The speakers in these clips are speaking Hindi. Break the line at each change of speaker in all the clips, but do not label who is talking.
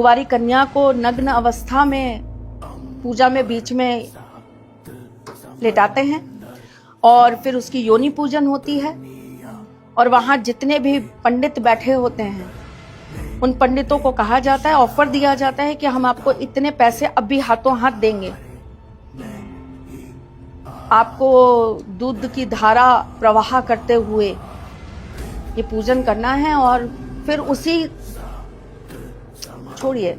कुंवारी कन्या को नग्न अवस्था में पूजा में बीच में लेटाते हैं और फिर उसकी योनि पूजन होती है। और वहां जितने भी पंडित बैठे होते हैं उन पंडितों को कहा जाता है, ऑफर दिया जाता है कि हम आपको इतने पैसे अभी हाथों हाथ देंगे, आपको दूध की धारा प्रवाह करते हुए ये पूजन करना है। और फिर उसी, छोड़िए,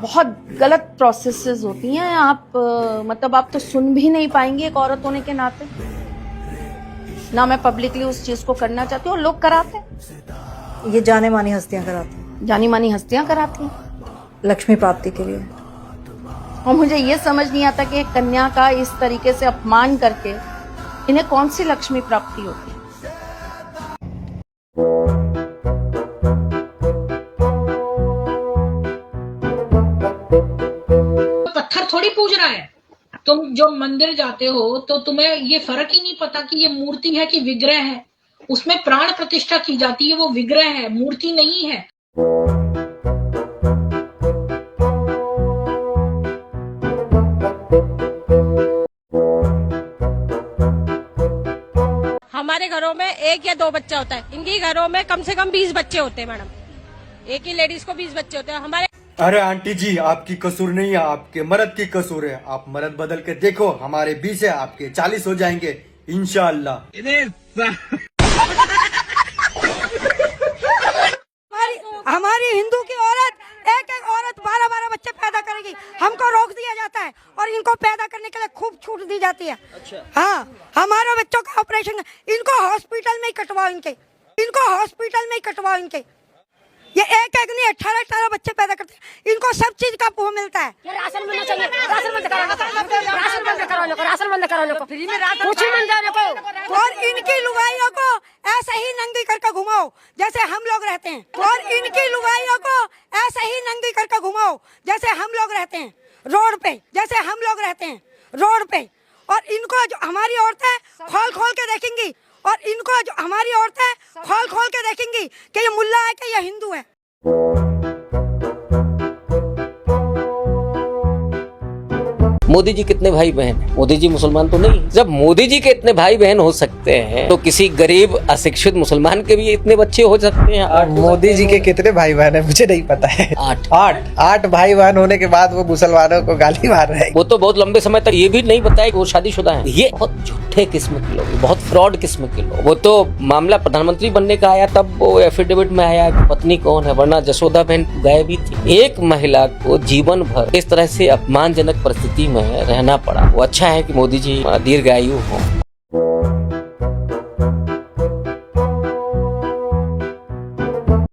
बहुत गलत प्रोसेसेस होती हैं। आप मतलब आप तो सुन भी नहीं पाएंगे एक औरत होने के नाते। ना मैं पब्लिकली उस चीज को करना चाहती हूँ, लोग कराते हैं।
ये जाने मानी हस्तियां कराती हैं,
जानी मानी हस्तियां कराती हैं
लक्ष्मी प्राप्ति के लिए।
और मुझे ये समझ नहीं आता कि एक कन्या का इस तरीके से अपमान करके इन्हें कौन सी लक्ष्मी प्राप्ति होती है।
पत्थर थोड़ी पूज रहा है। तुम जो मंदिर जाते हो तो तुम्हें ये फर्क ही नहीं पता कि ये मूर्ति है कि विग्रह है। उसमें प्राण प्रतिष्ठा की जाती है, वो विग्रह है, मूर्ति नहीं है।
हमारे घरों में 1 या 2 बच्चा होता है, इनके घरों में कम से कम 20 बच्चे होते हैं मैडम। एक ही लेडीज को 20 बच्चे होते हैं। हमारे
अरे आंटी जी, आपकी कसूर नहीं है, आपके मर्द की कसूर है। आप मर्द बदल के देखो, हमारे 20 है, आपके 40 हो जाएंगे इंशाअल्लाह।
हमारी हिंदू की औरत एक औरत 12 बच्चे पैदा करेगी, हमको रोक दिया जाता है और इनको पैदा करने के लिए खूब छूट दी जाती है। अच्छा। हाँ, हमारे बच्चों का ऑपरेशन इनको हॉस्पिटल में ही कटवाओ, इनको हॉस्पिटल में ही कटवाओ। इनके ये एक नहीं 18 बच्चे पैदा करते हैं, इनको सब चीज का वो मिलता है।
राशन मिलना चाहिए, राशन बंद करो, राशन बंद करो, फ्री में राशन कुछ मिल जाने को।
और इनकी लुगाइयों को ऐसे ही नंगी करके घुमाओ जैसे हम लोग रहते हैं। और इनकी लुगाइयों को ऐसे ही नंगी करके घुमाओ जैसे हम लोग रहते हैं रोड पे, जैसे हम लोग रहते हैं रोड पे। और इनको जो हमारी औरतें खोल के देखेंगी, और इनको जो हमारी औरतें खोल के देखेंगी कि ये मुल्ला है कि ये हिंदू है।
मोदी जी कितने भाई बहन हैं? मोदी जी मुसलमान तो नहीं। जब मोदी जी के इतने भाई बहन हो सकते हैं तो किसी गरीब अशिक्षित मुसलमान के भी इतने बच्चे हो सकते हैं।
मोदी जी के कितने भाई बहन है मुझे नहीं पता है। 8 भाई बहन होने के बाद वो मुसलमानों को गाली मार रहे हैं।
वो तो बहुत लंबे समय तक ये भी नहीं बताया कि वो शादीशुदा है। ये बहुत झूठे किस्म के लोग, बहुत फ्रॉड किस्म के लोग। वो तो मामला प्रधानमंत्री बनने का आया तब वो एफिडेविट में आया कि पत्नी कौन है, वरना जसोदा बहन गायब ही थी। एक महिला को जीवन भर इस तरह से अपमानजनक परिस्थिति में रहना पड़ा। वो अच्छा है कि मोदी जी दीर्घायु हो।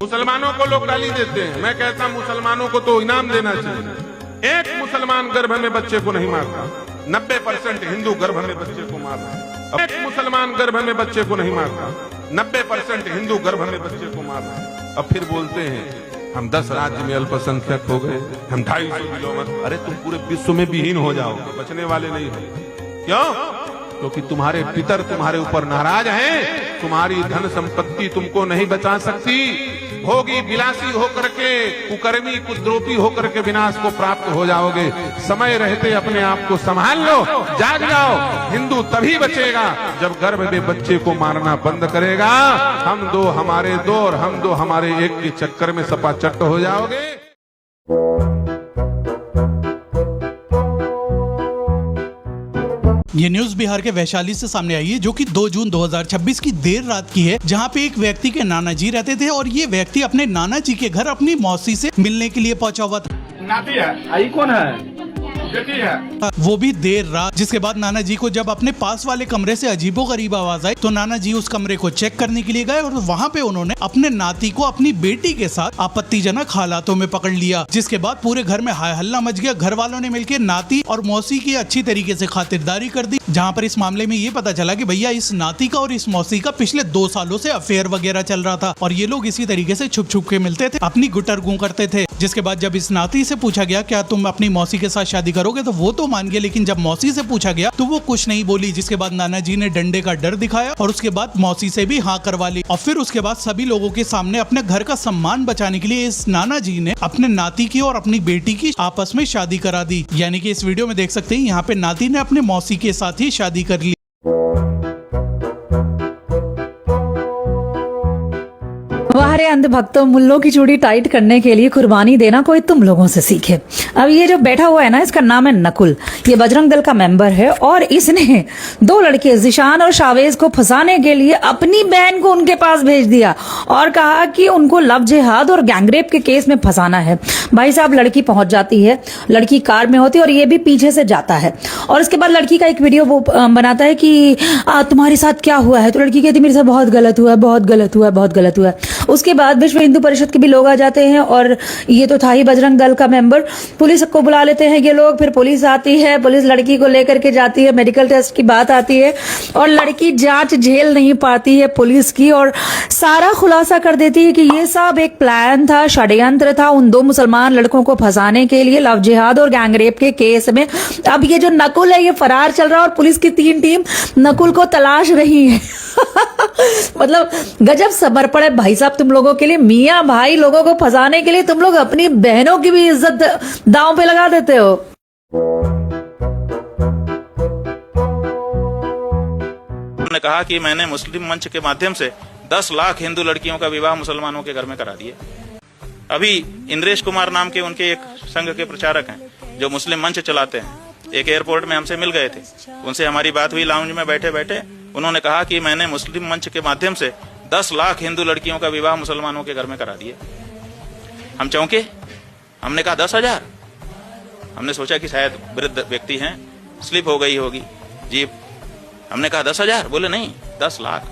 मुसलमानों को लोग गाली देते हैं, मैं कहता हूं मुसलमानों को तो इनाम देना चाहिए। एक मुसलमान गर्भ में बच्चे को नहीं मारता, 90% हिंदू गर्भ में बच्चे को मारता। एक मुसलमान गर्भ में बच्चे को नहीं मारता, 90% हिंदू गर्भ में बच्चे को मारता। अब फिर बोलते हैं हम 10 राज्य में अल्पसंख्यक हो गए, हम 250 किलोमीटर। अरे तुम पूरे विश्व में विहीन हो जाओगे, बचने वाले नहीं हो। क्यों? क्योंकि तुम्हारे पितर तुम्हारे ऊपर नाराज हैं, तुम्हारी धन संपत्ति तुमको नहीं बचा सकती। भोगी विलासी होकर के, कुकर्मी कुद्रोपी होकर के विनाश को प्राप्त हो जाओगे। समय रहते अपने आप को संभाल लो, जाग जाओ। हिंदू तभी बचेगा जब गर्भ में बच्चे को मारना बंद करेगा। हम दो हमारे दो और हम दो हमारे एक के चक्कर में सपाचट हो जाओगे।
ये न्यूज बिहार के वैशाली से सामने आई है, जो कि 2 जून 2026 की देर रात की है, जहां पे एक व्यक्ति के नाना जी रहते थे और ये व्यक्ति अपने नाना जी के घर अपनी मौसी से मिलने के लिए पहुंचा हुआ था।
नाती है, आई कौन है? बेटी है।
वो भी देर रात। जिसके बाद नाना जी को जब अपने पास वाले कमरे से अजीबोगरीब आवाज आई तो नाना जी उस कमरे को चेक करने के लिए गए और वहाँ पे उन्होंने अपने नाती को अपनी बेटी के साथ आपत्तिजनक हालातों में पकड़ लिया। जिसके बाद पूरे घर में हाय हल्ला मच गया। घर वालों ने मिलकर नाती और मौसी की अच्छी तरीके से खातिरदारी कर दी, जहाँ पर इस मामले में ये पता चला कि भैया इस नाती का और इस मौसी का पिछले 2 सालों से अफेयर वगैरह चल रहा था और ये लोग इसी तरीके से छुप छुप के मिलते थे, अपनी गुटरगू करते थे। जिसके बाद जब इस नाती से पूछा गया क्या तुम अपनी मौसी के साथ शादी करोगे, तो वो तो मान गया, लेकिन जब मौसी से पूछा गया तो वो कुछ नहीं बोली। जिसके बाद नाना जी ने डंडे का डर दिखाया और उसके बाद मौसी से भी हाँ करवा ली। और फिर उसके बाद सभी लोगों के सामने अपने घर का सम्मान बचाने के लिए इस नाना जी ने अपने नाती की और अपनी बेटी की आपस में शादी करा दी। यानी कि इस वीडियो में देख सकते हैं यहाँ पे नाती ने अपने मौसी के साथ ही शादी कर ली।
हमारे अंधभक्तों, मुल्लों की चूड़ी टाइट करने के लिए कुर्बानी देना कोई तुम लोगों से सीखे। अब ये जो बैठा हुआ है ना, इसका नाम है नकुल, ये बजरंग दल का मेंबर है और इसने 2 लड़के जिशान और शावेज को फंसाने के लिए अपनी बहन को उनके पास भेज दिया और कहा कि उनको लव जिहाद और गैंगरेप के केस में फंसाना है। भाई साहब, लड़की पहुंच जाती है, लड़की कार में होती है और ये भी पीछे से जाता है और उसके बाद लड़की का एक वीडियो वो बनाता है कि तुम्हारे साथ क्या हुआ है, तो लड़की कहती मेरे साथ बहुत गलत हुआ है, बहुत गलत हुआ है, बहुत गलत हुआ है। उसके बाद विश्व हिंदू परिषद के भी लोग आ जाते हैं और ये तो था ही बजरंग दल का मेंबर। पुलिस को बुला लेते हैं ये लोग, फिर पुलिस आती है, पुलिस लड़की को लेकर के जाती है, मेडिकल टेस्ट की बात आती है और लड़की जांच झेल नहीं पाती है पुलिस की और सारा खुलासा कर देती है कि ये सब एक प्लान था, षड्यंत्र था उन 2 मुसलमान लड़कों को फंसाने के लिए लव जिहाद और गैंगरेप के केस में। अब ये जो नकुल है ये फरार चल रहा है और पुलिस की 3 टीम नकुल को तलाश रही है। मतलब गजब समर्पण है भाई साहब तुम लोगों के लिए। मियां भाई लोगों को फंसाने के लिए तुम लोग अपनी बहनों की भी इज्जत दांव पे लगा देते हो।
उन्होंने कहा कि मैंने मुस्लिम मंच के माध्यम से 10 लाख हिंदू लड़कियों का विवाह मुसलमानों के घर में करा दिया। अभी इंद्रेश कुमार नाम के उनके एक संघ के प्रचारक हैं जो मुस्लिम मंच चलाते हैं, एक एयरपोर्ट में हमसे मिल गए थे, उनसे हमारी बात हुई लाउंज में बैठे बैठे। उन्होंने कहा कि मैंने मुस्लिम मंच के माध्यम से 10 लाख हिंदू लड़कियों का विवाह मुसलमानों के घर में करा दिया। हम चौंके, हमने कहा 10,000। हमने सोचा कि शायद वृद्ध व्यक्ति हैं, स्लिप हो गई होगी जी। हमने कहा 10,000, बोले नहीं 10 लाख।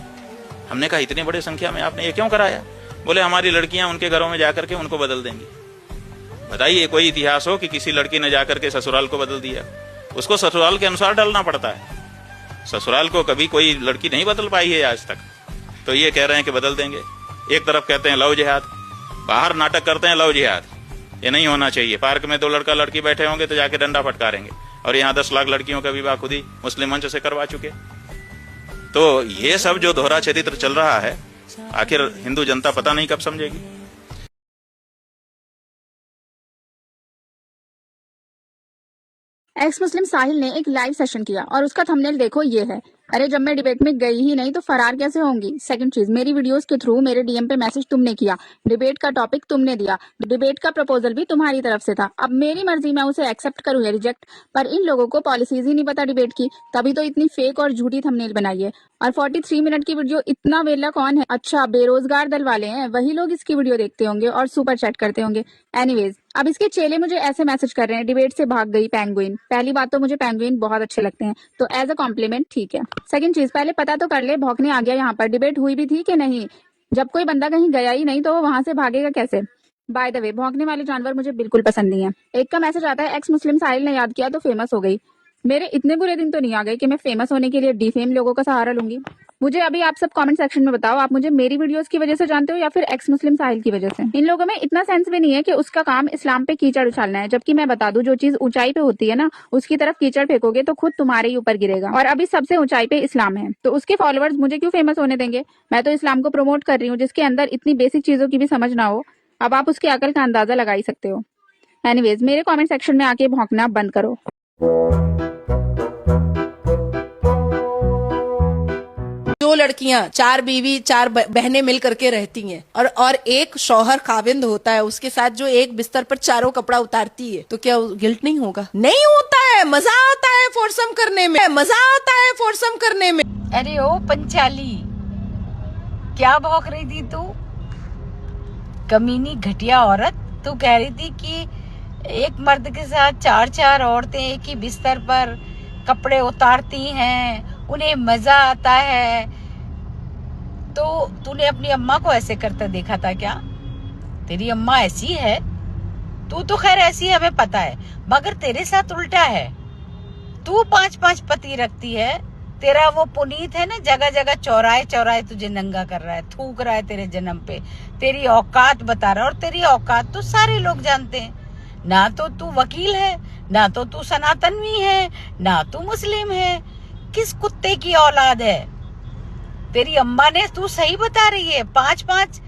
हमने कहा इतनी बड़ी संख्या में आपने ये क्यों कराया? बोले हमारी लड़कियां उनके घरों में जाकर के उनको बदल देंगी। बताइए कोई इतिहास हो कि किसी लड़की ने जाकर के ससुराल को बदल दिया? उसको ससुराल के अनुसार डालना पड़ता है। ससुराल को कभी कोई लड़की नहीं बदल पाई है आज तक, तो ये कह रहे हैं कि बदल देंगे। एक तरफ कहते हैं लव जिहाद, बाहर नाटक करते हैं लव जिहाद। ये नहीं होना चाहिए। पार्क में 2 लड़का लड़की बैठे होंगे तो जाके डंडा फटकारेंगे और यहाँ 10 लाख लड़कियों का विवाह खुद ही मुस्लिम मंच से करवा चुके। तो ये सब जो दोहरा चरित्र चल रहा है, आखिर हिंदू जनता पता नहीं कब समझेगी।
एक्स मुस्लिम साहिल ने एक लाइव सेशन किया और उसका थंबनेल देखो ये है। अरे जब मैं डिबेट में गई ही नहीं तो फरार कैसे होंगी? सेकंड चीज, मेरी वीडियोस के थ्रू मेरे डीएम पे मैसेज तुमने किया, डिबेट का टॉपिक तुमने दिया, डिबेट का प्रपोजल भी तुम्हारी तरफ से था। अब मेरी मर्जी मैं उसे एक्सेप्ट करूं या रिजेक्ट, पर इन लोगों को पॉलिसीज ही नहीं पता डिबेट की, तभी तो इतनी फेक और झूठी थंबनेल बनाई है। और 43 मिनट की वीडियो इतना वेला कौन है? अच्छा, बेरोजगार दल वाले हैं, वही लोग इसकी वीडियो देखते होंगे और सुपर चैट करते होंगे। एनीवेज, अब इसके चेले मुझे ऐसे मैसेज कर रहे हैं, डिबेट से भाग गई पेंगुइन। पहली बात तो मुझे पेंगुइन बहुत अच्छे लगते हैं, तो एज अ कॉम्प्लीमेंट ठीक है। सेकंड चीज, पहले पता तो कर ले भौंकने आ गया यहाँ पर, डिबेट हुई भी थी कि नहीं? जब कोई बंदा कहीं गया ही नहीं तो वो वहां से भागेगा कैसे? बाय द वे, भौंकने वाले जानवर मुझे बिल्कुल पसंद नहीं है। एक का मैसेज आता है, एक्स मुस्लिम साहिल ने याद किया तो फेमस हो गई। मेरे इतने बुरे दिन तो नहीं आ गए कि मैं फेमस होने के लिए डिफेम लोगों का सहारा लूंगी। मुझे अभी आप सब कमेंट सेक्शन में बताओ, आप मुझे मेरी वीडियोस की वजह से जानते हो या फिर एक्स मुस्लिम साहिल की वजह से? इन लोगों में इतना सेंस भी नहीं है कि उसका काम इस्लाम पे कीचड़ उछालना है, जबकि मैं बता दूं जो चीज ऊंचाई पे होती है ना, उसकी तरफ कीचड़ फेंकोगे तो खुद तुम्हारे ही ऊपर गिरेगा। और अभी सबसे ऊंचाई पे इस्लाम है, तो उसके फॉलोअर्स मुझे क्यों फेमस होने देंगे? मैं तो इस्लाम को प्रमोट कर रही हूँ, जिसके अंदर इतनी बेसिक चीजों की भी समझ ना हो। अब आप उसकी अकल का अंदाजा लगा ही सकते हो। एनीवेज, मेरे कॉमेंट सेक्शन में आके भौंकना बंद करो।
जो लड़कियां 4 बीवी 4 बहनें मिल करके रहती हैं और एक शौहर खाविंद होता है, उसके साथ जो एक बिस्तर पर 4 कपड़ा उतारती है, तो क्या गिल्ट नहीं होगा? नहीं होता है। मजा आता है फोरसम करने में, मजा आता है फोरसम करने में।
अरे ओ पंचाली, क्या भौंक रही थी तू? कमीनी घटिया औरत, तू कह रही थी कि एक मर्द के साथ 4 औरतें एक ही बिस्तर पर कपड़े उतारती हैं, उन्हें मजा आता है। तो तूने अपनी अम्मा को ऐसे करते देखा था क्या? तेरी अम्मा ऐसी है? तू तो खैर ऐसी है, हमें पता है, मगर तेरे साथ उल्टा है। तू 5 पति रखती है, तेरा वो पुनीत है ना, जगह जगह चौराहे चौराहे तुझे नंगा कर रहा है, थूक रहा है तेरे जन्म पे, तेरी औकात बता रहा है। और तेरी औकात तो सारे लोग जानते हैं, ना तो तू वकील है, ना तो तू सनातनवी है, ना तू मुस्लिम है। किस कुत्ते की औलाद है तेरी अम्मा ने? तू सही बता रही है, 5-5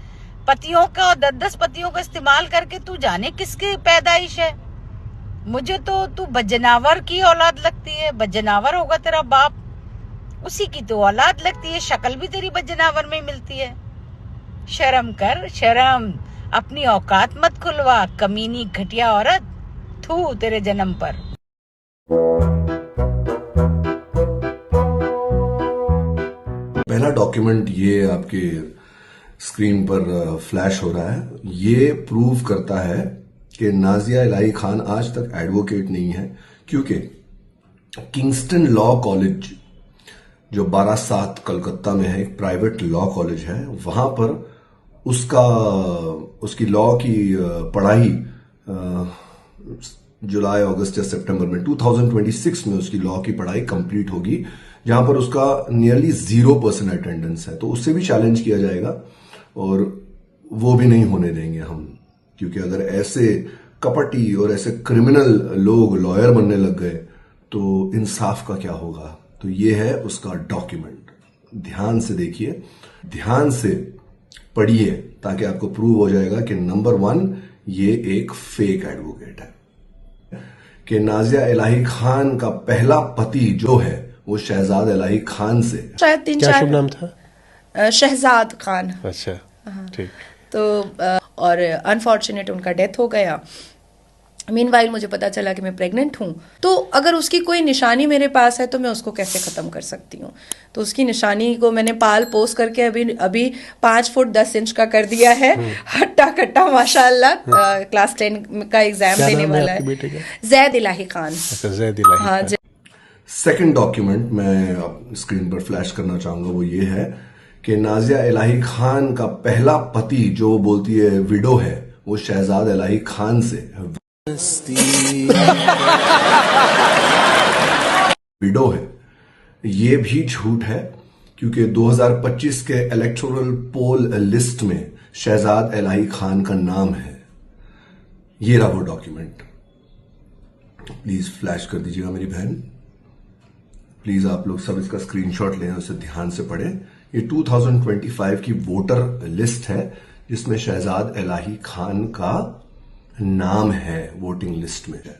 पतियों का और 10-10 पतियों का इस्तेमाल करके तू जाने किसकी पैदाइश है। मुझे तो तू बजनावर की औलाद लगती है, बजनावर होगा तेरा बाप, उसी की तो औलाद लगती है, शक्ल भी तेरी बजनावर में मिलती है। शर्म कर, शर्म, अपनी औकात मत खुलवा, कमीनी घटिया औरत, थू तेरे जन्म पर।
पहला डॉक्यूमेंट ये आपके स्क्रीन पर फ्लैश हो रहा है, ये प्रूव करता है कि नाजिया इलाही खान आज तक एडवोकेट नहीं है, क्योंकि किंगस्टन लॉ कॉलेज जो 12/7 कलकत्ता में है, एक प्राइवेट लॉ कॉलेज है, वहां पर उसकी लॉ की पढ़ाई जुलाई, अगस्त या सितंबर में 2026 में उसकी लॉ की पढ़ाई कंप्लीट होगी, जहां पर उसका नियरली 0% अटेंडेंस है। तो उससे भी चैलेंज किया जाएगा और वो भी नहीं होने देंगे हम, क्योंकि अगर ऐसे कपटी और ऐसे क्रिमिनल लोग लॉयर बनने लग गए तो इंसाफ का क्या होगा। तो ये है उसका डॉक्यूमेंट, ध्यान से देखिए, ध्यान से पढ़िए, ताकि आपको प्रूव हो जाएगा कि नंबर 1 ये एक फेक एडवोकेट है, कि नाजिया इलाही खान का पहला पति जो है वो शहजाद इलाही खान से,
शायद 3-4
क्या शुभ नाम था?
शहजाद खान।
अच्छा, ठीक।
तो और अनफॉर्चुनेट उनका डेथ हो गया। मीनवाइल मुझे पता चला कि मैं प्रेग्नेंट हूँ, तो अगर उसकी कोई निशानी मेरे पास है तो मैं उसको कैसे ख़त्म कर सकती हूँ। तो उसकी निशानी को मैंने पाल पोस करके अभी 5 फुट 10 इंच का कर दिया है, हट्टा कट्टा माशाल्लाह। क्लास 10 का एग्जाम देने वाला है। जैद इलाही खान।
अच्छा, जैद इलाही
हाँ।
सेकंड डॉक्यूमेंट मैं स्क्रीन पर फ्लैश करना चाहूंगा, वो ये है कि नाजिया इलाही खान का पहला पति जो बोलती है विडो है, वो शहजाद इलाही खान से विडो है। ये भी झूठ है, क्योंकि 2025 के इलेक्टोरल पोल लिस्ट में शहजाद इलाही खान का नाम है। ये रहा वो डॉक्यूमेंट, प्लीज फ्लैश कर दीजिएगा मेरी बहन, प्लीज आप लोग सब इसका स्क्रीनशॉट लें, उसे ध्यान से पढ़ें। ये 2025 की वोटर लिस्ट है, जिसमें शहजाद इलाही खान का नाम है, वोटिंग लिस्ट में है।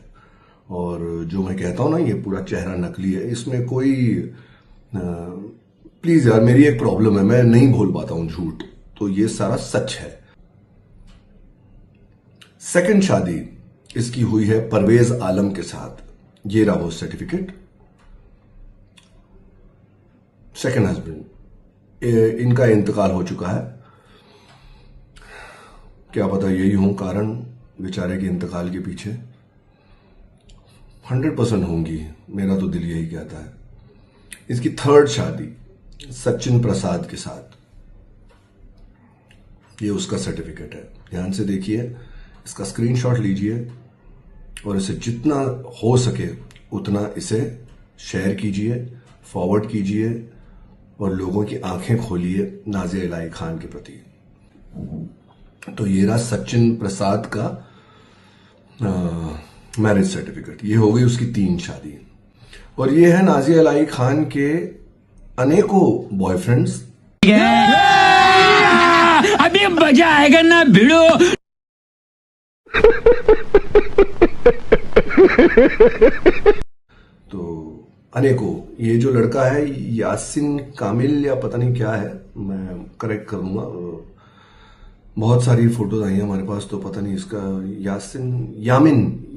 और जो मैं कहता हूं ना, ये पूरा चेहरा नकली है, इसमें कोई प्लीज यार, मेरी एक प्रॉब्लम है, मैं नहीं बोल पाता हूं झूठ, तो ये सारा सच है। सेकंड शादी इसकी हुई है परवेज आलम के साथ, ये रहा वो सर्टिफिकेट। सेकंड हस्बैंड, इनका इंतकाल हो चुका है, क्या पता यही हो कारण बेचारे के इंतकाल के पीछे, 100% होंगी, मेरा तो दिल यही कहता है। इसकी थर्ड शादी सचिन प्रसाद के साथ, ये उसका सर्टिफिकेट है, ध्यान से देखिए, इसका स्क्रीनशॉट लीजिए और इसे जितना हो सके उतना इसे शेयर कीजिए, फॉरवर्ड कीजिए और लोगों की आंखें खोलिए नाजिया इलाही खान के प्रति। तो ये रहा सचिन प्रसाद का मैरिज सर्टिफिकेट, ये हो गई उसकी 3 शादी। और ये है नाजिया इलाही खान के अनेकों बॉयफ्रेंड्स।
अभी मजा आएगा ना भिड़ो।
तो अनेकों, ये जो लड़का है यासिन कामिल या पता नहीं क्या है, मैं करेक्ट करूंगा, बहुत सारी फोटोज आई हैं हमारे पास, तो पता नहीं इसका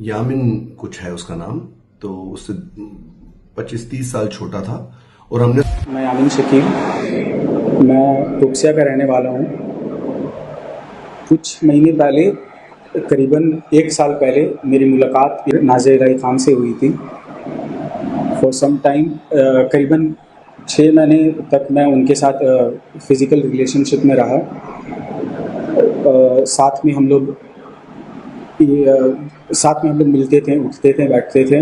यामिन कुछ है उसका नाम, तो उससे 25-30 साल छोटा था। और हमने
मैं यामिन शकील, मैं टुक्सिया का रहने वाला हूँ। कुछ महीने पहले, करीबन 1 साल पहले मेरी मुलाकात नाजिया इलाही खान से हुई थी। फॉर सम टाइम, करीबन 6 महीने तक मैं उनके साथ फिजिकल रिलेशनशिप में रहा। साथ में हम लोग मिलते थे, उठते थे, बैठते थे।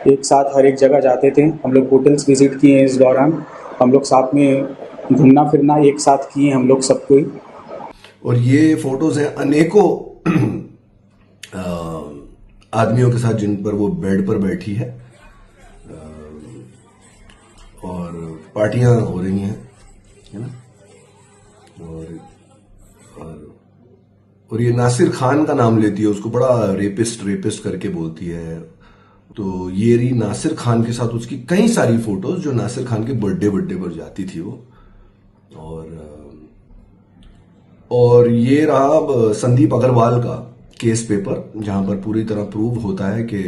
एक साथ हर एक जगह जाते थे। हम लोग होटल्स विजिट किए हैं इस दौरान, हम लोग साथ में घूमना फिरना एक साथ किए हम लोग सब कोई।
और ये फोटोज हैं अनेकों आदमियों के साथ जिन पर वो बेड पर बैठी है और पार्टियां हो रही हैं, है ना। और ये नासिर खान का नाम लेती है, उसको बड़ा रेपिस्ट करके बोलती है। तो ये रही नासिर खान के साथ उसकी कई सारी फोटोज जो नासिर खान के बर्थडे पर जाती थी वो। और ये रहा संदीप अग्रवाल का केस पेपर, जहां पर पूरी तरह प्रूव होता है कि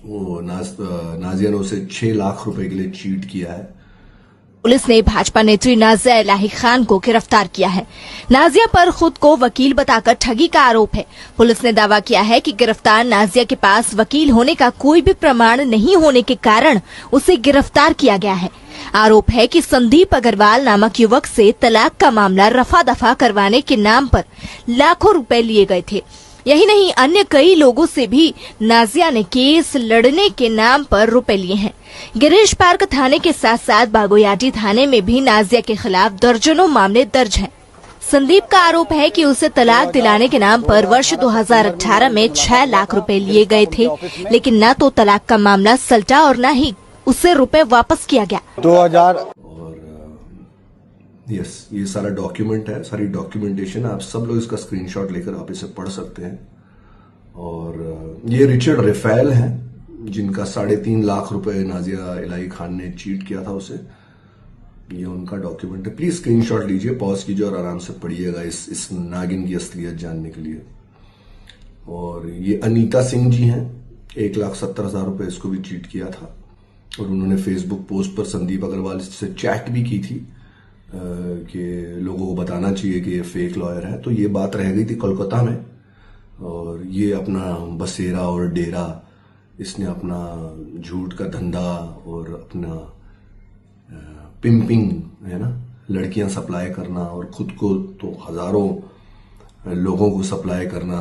वो नाजिया ने उसे 6 लाख रुपए के लिए चीट किया है।
पुलिस ने भाजपा नेत्री नाजिया इलाही खान को गिरफ्तार किया है। नाजिया पर खुद को वकील बताकर ठगी का आरोप है। पुलिस ने दावा किया है कि गिरफ्तार नाजिया के पास वकील होने का कोई भी प्रमाण नहीं होने के कारण उसे गिरफ्तार किया गया है। आरोप है कि संदीप अग्रवाल नामक युवक से तलाक का मामला रफा दफा करवाने के नाम पर लाखों रुपए लिए गए थे। यही नहीं, अन्य कई लोगों से भी नाजिया ने केस लड़ने के नाम पर रुपए लिए हैं। गिरीश पार्क थाने के साथ साथ बागोयाटी थाने में भी नाजिया के खिलाफ दर्जनों मामले दर्ज हैं। संदीप का आरोप है कि उसे तलाक दिलाने के नाम पर वर्ष 2018 में 6 लाख रुपए लिए गए थे, लेकिन न तो तलाक का मामला सलटा और न ही उससे रुपए वापस किया गया।
2000 और यस, ये सारा डॉक्यूमेंट है, सारी डॉक्यूमेंटेशन। आप सब लोग इसका स्क्रीनशॉट लेकर आप इसे पढ़ सकते हैं। और ये रिचर्ड रेफेल हैं जिनका 3.5 लाख रुपए नाजिया इलाही खान ने चीट किया था उसे। ये उनका डॉक्यूमेंट है। प्लीज स्क्रीनशॉट लीजिए, पॉज कीजिए और आराम से पढ़िएगा इस नागिन की असलियत जानने के लिए। और ये अनीता सिंह जी हैं, 1,70,000 रुपए इसको भी चीट किया था। और उन्होंने फेसबुक पोस्ट पर संदीप अग्रवाल से चैट भी की थी कि लोगों को बताना चाहिए कि ये फेक लॉयर है। तो ये बात रह गई थी कोलकाता में, और ये अपना बसेरा और डेरा, इसने अपना झूठ का धंधा और अपना पिंपिंग, है ना, लड़कियां सप्लाई करना और खुद को तो हजारों लोगों को सप्लाई करना।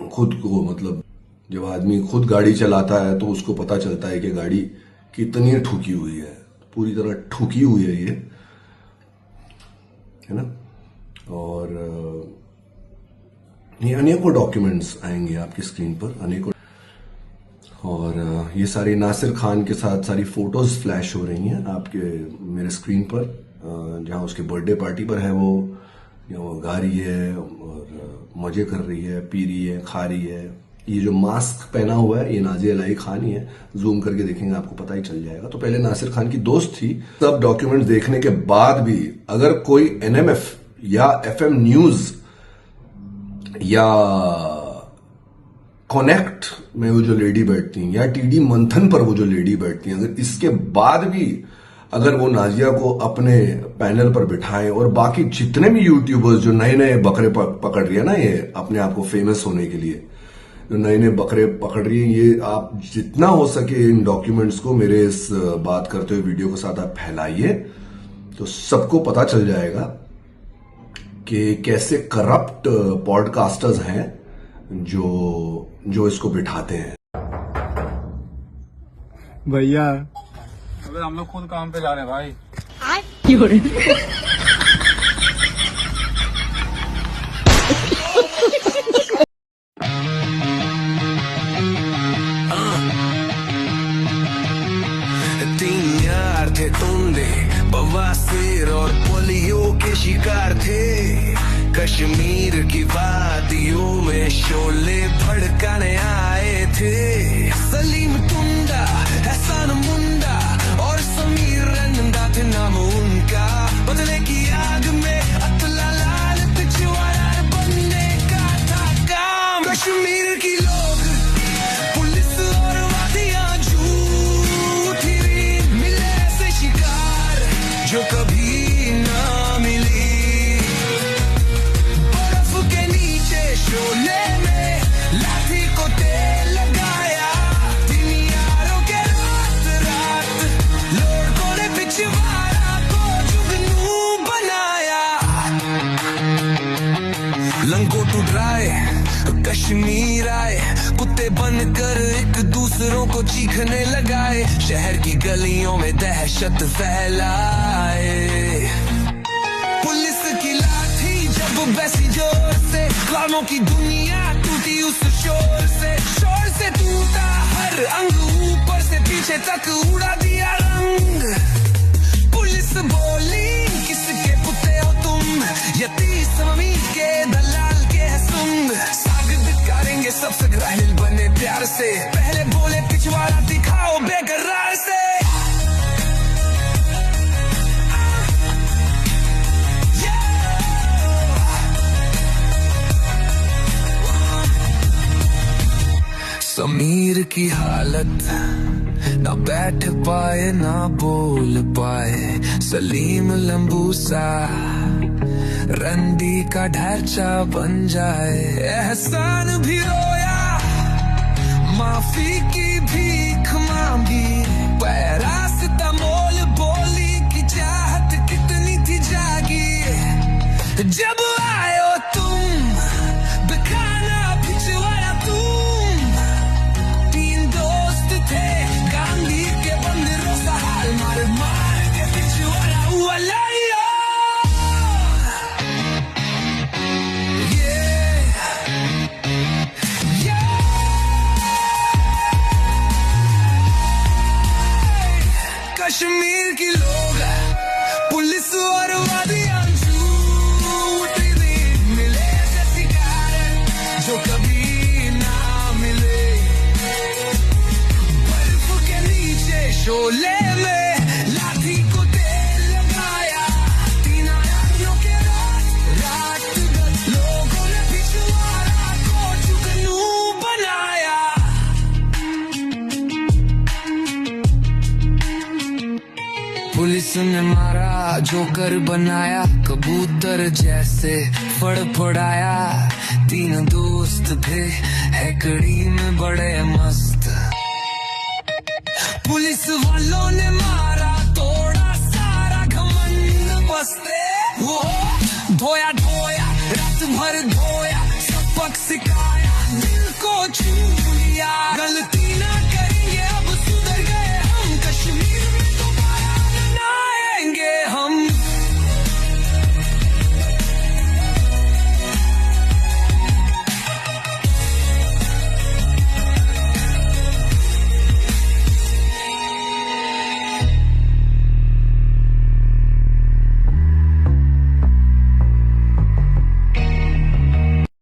खुद को मतलब जब आदमी खुद गाड़ी चलाता है तो उसको पता चलता है कि गाड़ी कितनी ठुकी हुई है, पूरी तरह ठुकी हुई है ये, है ना। और ये अनेकों डॉक्यूमेंट्स आएंगे आपकी स्क्रीन पर, अनेकों। और ये सारी नासिर खान के साथ सारी फोटोज फ्लैश हो रही हैं आपके मेरे स्क्रीन पर, जहां उसके बर्थडे पार्टी पर है वो गा रही है और मजे कर रही है, पी रही है, खा रही है। ये जो मास्क पहना हुआ है ये नाजिया इलाही खान ही है, जूम करके देखेंगे आपको पता ही चल जाएगा। तो पहले नासिर खान की दोस्त थी। सब डॉक्यूमेंट्स देखने के बाद भी अगर कोई एनएमएफ या एफएम न्यूज या कनेक्ट में वो जो लेडी बैठती हैं या टीडी मंथन पर वो जो लेडी बैठती हैं, अगर इसके बाद भी अगर वो नाजिया को अपने पैनल पर बिठाएं और बाकी जितने भी यूट्यूबर्स जो नए नए बकरे पकड़ रही है ना, ये अपने आप को फेमस होने के लिए जो नए नए बकरे पकड़ रही है, ये आप जितना हो सके इन डॉक्यूमेंट्स को मेरे इस बात करते हुए वीडियो के साथ आप फैलाइए, तो सबको पता चल जाएगा कि कैसे करप्ट पॉडकास्टर्स हैं जो इसको बिठाते हैं।
भैया अबे हम लोग खुद काम पे जा रहे हैं भाई।
थे तुमने बवासीर और पोलियो के शिकार थे। कश्मीर की वादियों में शोले भड़काने आए थे। सलीम टुंडा, एहसान मुंडा और समीर रंडा थे नाम उनका। बदले की आग में अतला लाल पिछवाड़ा बनने का था काम। कश्मीर की लोग पुलिस और वादियां झूठी मिले ऐसे शिकार जो कभी ना मिली। बर्फ के नीचे शोले में लाठी को तेल लगाया। दिन यारों के रात रात लड़कों ने पिछवाड़ा को जुगनू बनाया। लंगोटू ड्राई कश्मीर आए कुत्ते बनकर एक दूसरों को चीखने लगाए, शहर की गलियों में दहशत फैलाए। पुलिस की लाठी जब बैसी जोर से, ख्वाबों की दुनिया टूटी उस शोर से टूटा हर अंग, ऊपर से पीछे तक उड़ा दिया रंग। पुलिस बोली किसके पुते हो तुम, यतीस मम्मी के दलाल के संग, सागिद करेंगे सबसे घायल बने प्यार से, पहले बोले पिछवाड़ा दिखाओ बेकरार से। समीर की हालत, ना बैठ पाए ना बोल पाए, सलीम लंबू सा रंडी का ढांचा बन जाए। एहसान भी रोया, माफी की भीख मांगी, पैरासिटामोल बोली की चाहत कितनी थी जागी। जब आयो तुम बेखाना पिछवाड़ा तुम, तीन दोस्त थे गांधी के बंदरों सा हाल मार मार के पिछवाड़ा हुआ लाया। कश्मीर की लोग पुलिस और वादियांशु मिले शिकार जो कभी ना मिले, बर्फ के नीचे शोले में लाठी को तेल लगाया, तीन आदमियों के रात लोगों ने पिछवाड़ा को जुगनू बनाया। पुलिस ने मारा जोकर बनाया, कबूतर जैसे फड़फड़ाया, तीन दोस्त थे हैकड़ी में बड़े मस्त। पुलिस वालों ने मारा तोड़ा सारा घमंड बसते, वो धोया धोया रात भर धोया, सबक सिखाया दिल को छू लिया, गलती ना